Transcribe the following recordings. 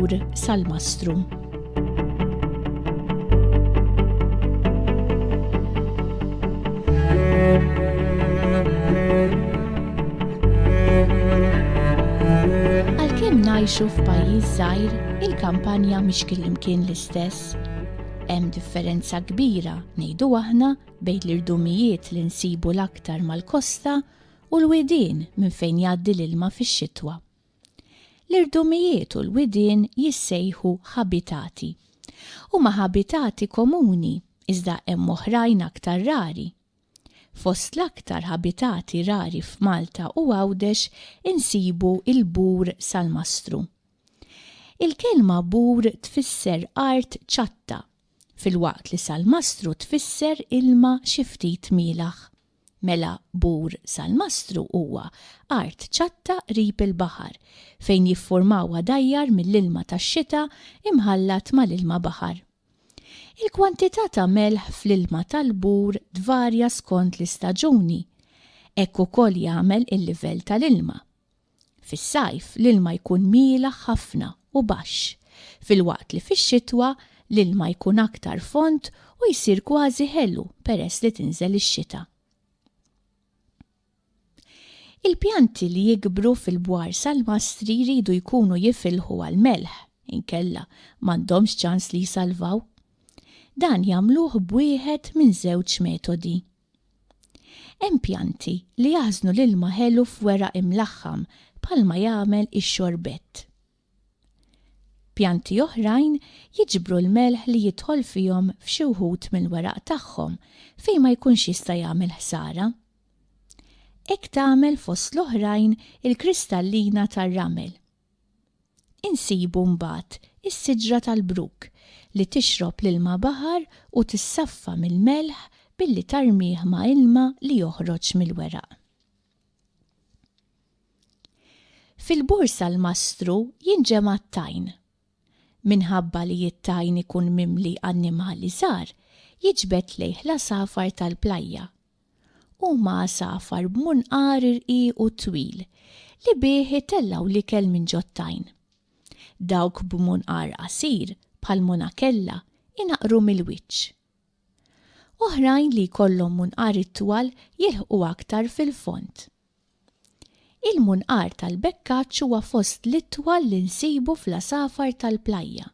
bur sal-Mastru. Għalkemm ngħixu f'pajjiż żgħir, il-kampanja mhix kullimkien l-istess. Hemm differenza kbira ngħidu aħna bejn l-irdumijiet li nsibu l-aktar mal-kosta u l-widien minn fejn jgħaddi l-ilma fix-xitwa. L-irdumijiet u l-widien jissejħu ħabitati. Huma ħabitati komuni iżda hemm oħrajn aktar rari. Fost l-aktar ħabitati rari f'Malta u Għawdex insibu il-bur sal-Mastru. Il-kelma bur tfisser art ċatta, fil-waqt li sal-Mastru tfisser ilma xi ftit mielaħ. Mela bur sal-Mastru huwa art ċatta qrib il-baħar fejn jiffurmaw għadajjar mill-ilma tax-xita imħallat mal-ilma baħar. Il-kwantità ta' melħ fl-ilma tal-bur tvarja skont l-istaġuni. Hekk ukoll jagħmel il-livell tal-ilma. Fis-sajf l-ilma jkun mielaħ ħafna u baxx, fil-waqt li fix-xitwa l-ilma jkun aktar font u jsir kważi ħelu peress li tinżel ix-xita. Il-pjanti li jikbru fil-bwar sal-Mastri jridu jkunu jifilħu għal-melħ, inkella m'għandhomx ċans li jsalvaw. Dan jagħmluh b'wieħed minn żewġ metodi. Hemm pjanti li jaħżnu l-ilma ħelu f'weraq imlaħħam bħalma jagħmel ix-xorbett. Pjanti oħrajn jiġbru l-melħ li jidħol fihom f'xi wħud mill-weraq tagħhom fejn ma jkunx jista' jagħmel ħsara. Hekk tagħmel fost l-oħrajn il-kristallina tar-ramel. Insibu mbagħad is-siġra tal-bruk li tixrob l-ilma baħar u tissaffa mill-melħ billi tarmih ma' ilma li joħroġ mill-weraq. Fil-bur sal-Mastru jinġema t-tajn. Minħabba li t-tajn ikun mimli annimali żgħar, jiġbed lejh l-asafar tal-plajja. Huma asafar b'munqar irqiq u twil li bih itellaw l-ikel minn ġottajn. Dawk b'munqar qasir bħal monakella inaqru mill-wiċċ. Oħrajn li jkollhom munqar it-twal jilħqu aktar fil-font. Il-munqar tal-bekkaċċ huwa fost l-itwal li nsibu fl-asafar tal-plajja.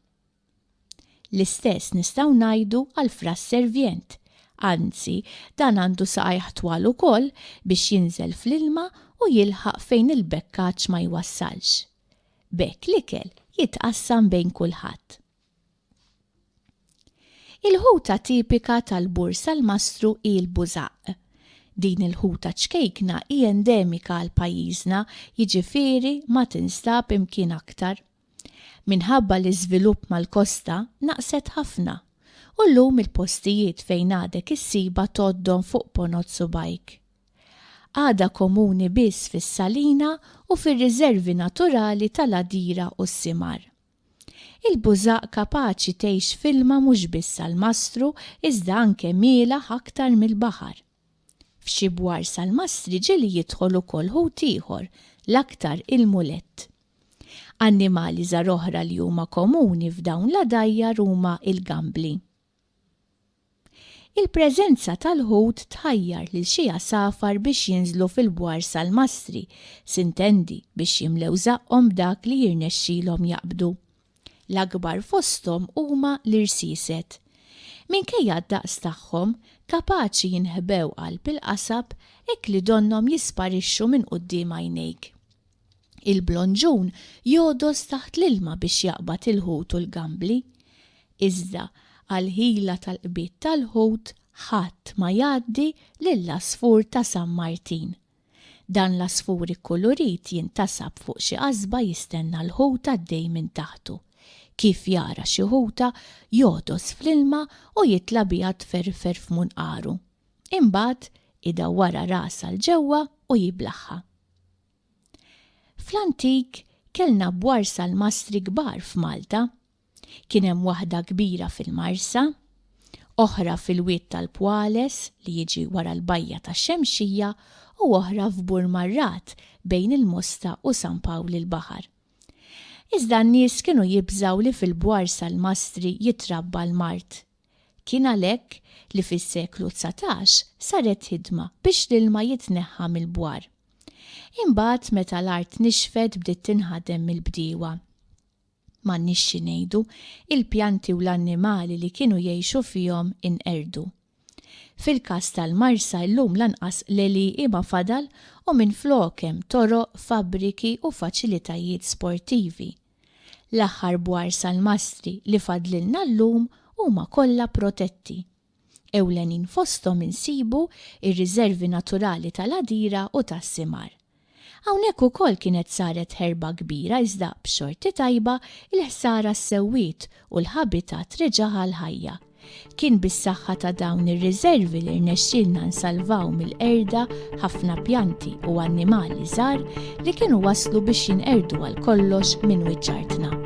L-istess nistgħu ngħidu għal frass servient, anzi dan għandu saqajħ twal ukoll biex jinżel fl-ilma u jilħaq fejn il-bekkaċċ ma jwassalx. B'hekk l-ikel jitqassam bejn kulħadd. Il-ħuta tipika tal-bur sal-Mastru hi l-bużaq. Din il-ħuta ċkejkna hija endemika għal pajjiżna, jiġifieri ma tinstab imkien aktar. Minħabba l-iżvilupp mal-kosta naqset ħafna u llum il-postijiet fejn għadek issiba toddhom fuq ponot subajk. Għada komuni biss fis-salina u fir-riservi naturali tal-Għadira u s-Simar. Il-bużaq kapaċi tgħix f'ilma mhux biss sal-Mastru iżda anke mielaħ aktar mill-baħar. F'xi bwar sal-Mastri ġieli jidħol ukoll ħut ieħor, l-aktar il-mulett. Annimali żgħar oħra li huma komuni f'dawn l-għadajjar huma il-gambli. Il-preżenza tal-ħut tħajjar lil xi asafar biex jinżlu fil-bwar sal-Mastri, sintendi biex jimlew żaqhom dak li jirnexxielhom jaqbdu. L-akbar fosthom huma l-irsiset. Minkejja d-daqs tagħhom kapaċi jinħbew qalb il-qasab hekk li donnhom jisparixxu minn quddiem għajnejk. Il-blonġun jodos taħt l-ilma biex jaqbad il-ħut u l-gambli. Iżda għal-ħila tal-qbiet tal-ħut ħadd ma jgħaddi lill-asfur ta' San Martin. Dan l-asfur ikkolorit jintasab fuq xi qasba jistenna l-ħut għaddej minn taħtu. Kif jara xi ħuta jodos fl-ilma u jitla biha tferfer f'munqaru. Imbagħad idawwara rasa l-ġewwa u jiblaħħa. Fl-antik kellna bwar sal-Mastri kbar f'Malta. Kien hemm waħda kbira fil-Marsa, oħra fil-wied tal-Pwales li jiġi wara l-bajja tax-Xemxija u oħra f'Bur Marrat bejn il-Mosta u San Pawl il-Baħar. Iżda n-nies kienu jibżaw li fil-bwar sal-mastri jitrabba l-mart. Kien għalhekk li fis-seklu 19 saret ħidma biex l-ilma jitneħħa mill-bwar. Imbagħad meta l-art nixfet bdiet tinħadem mill-bdiewa. M'għandniex xi ngħidu, il-pjanti u l-annimali li kienu jgħixu fihom inqerdu. Fil-każ tal-Marsa llum lanqas l-għelieqi ma fadal u minflok hemm toroq, fabbriki u faċilitajiet sportivi. L-aħħar bwar sal-mastri li fadlilna llum huma kollha protetti. Ewlenin fosthom insibu ir-riservi naturali tal-Għadira u tas-Simar. Hawnhekk ukoll kienet saret ħerba kbira iżda b'xorti tajba il-ħsara ssewwiet u l-ħabitat reġaħa l-ħajja. Kien bis-saħħa ta' dawn ir-riservi li rnexxielna nsalvaw mill-qerda ħafna pjanti u annimali żgħar li kienu waslu biex jinqerdu għal kollox minn wiċċ artna.